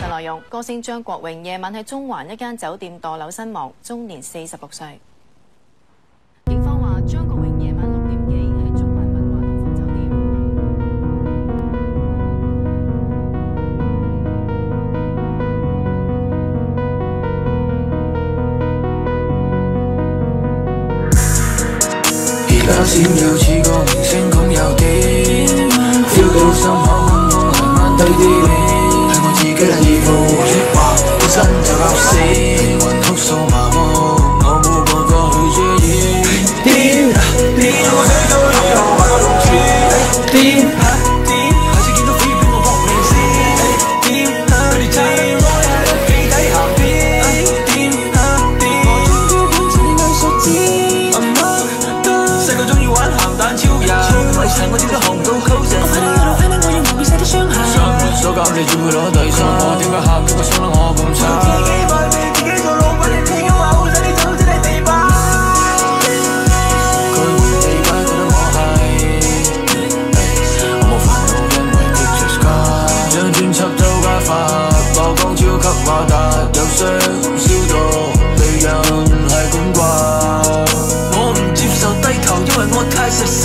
實內容，歌星張國榮夜晚喺中環一間酒店墮樓身亡，終年46歲。警方話張國榮夜晚6點幾喺中環文華東方酒店。而家閃耀似個明星咁有點 ，feel 到心口嗡嗡係慢低啲，係我自己嘅義務。説話本身就夠死，靈魂哭訴麻木，我冇辦法去遮掩。點我追到以後揾個用處，點下次見到飛俾我搏命先，點佢哋睇我係幾睇鹹片，我中意本身藝術家，細個中意玩鹹蛋超人，為神我點解學唔到 close？ 我快啲一路飛，我要無面曬啲傷痕。上門所教你只會攞第三，我點解喊咗個傷得我咁慘？自己賣命，自己做老闆，你聽嘅話好使你走真係地板。佢會理解覺得我係，我冇煩惱因為 picture sky， 張專輯周街發，曝光超級馬達，有聲消毒，利潤係管掛。我唔接受低頭，因為我太實晒。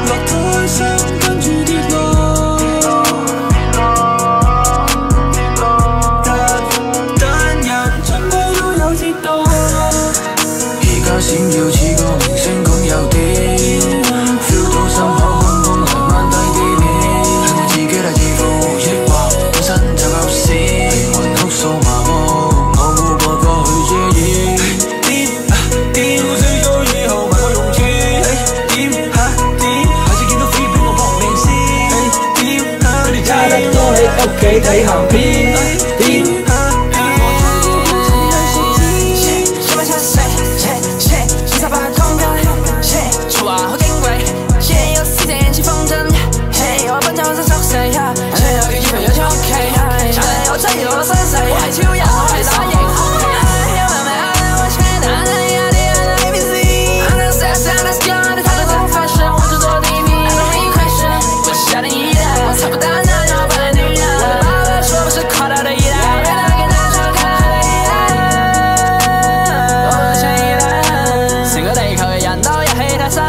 落台上跟住跌落，但人進步都有折墮。而家閃耀似個明星咁有點 ，feel 到心口嗡嗡係慢低啲，係我自己嚟自負，説話本身就夠屎，靈魂哭訴麻木，我冇辦法去遮掩。點我追到以後問我用處，點下次見到飛俾我搏命先，點佢哋差得多喺屋企睇鹹片，點說話好矜貴，有時正似風箏，我奔走真縮細，有叫以為有速氣，我真係我身世，我係超人，我係打贏。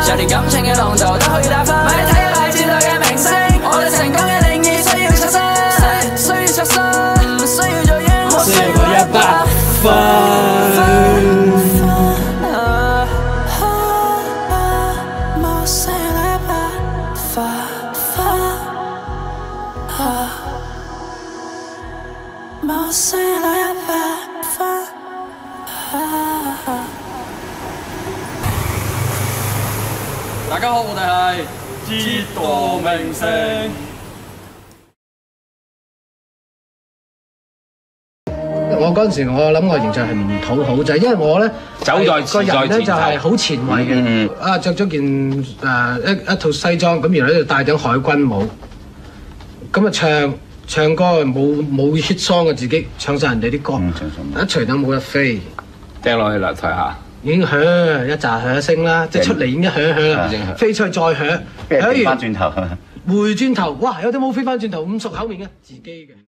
有段感情嘅浪潮都可以打翻，咪睇下嚟自代嘅明星，我哋成功嘅定義需要出身，需要出身，唔需要做樣，我需要個100分。大家好，我哋係知道明星。我嗰陣時，我諗我形象係唔討好，就係因為我咧走在時代前頭，就係好前衛嘅。啊，着咗件一套西裝，咁然後咧就戴頂海軍帽，咁啊唱歌冇 hit song 嘅，自己唱晒人哋啲歌，一除咗冇得飛，掟落去啦台下。已經響一紮響聲啦，即係出嚟已經響啦，飛出去再響，響完翻轉頭，回轉頭，哇！有啲冇飛翻轉頭，咁熟口面嘅自己嘅。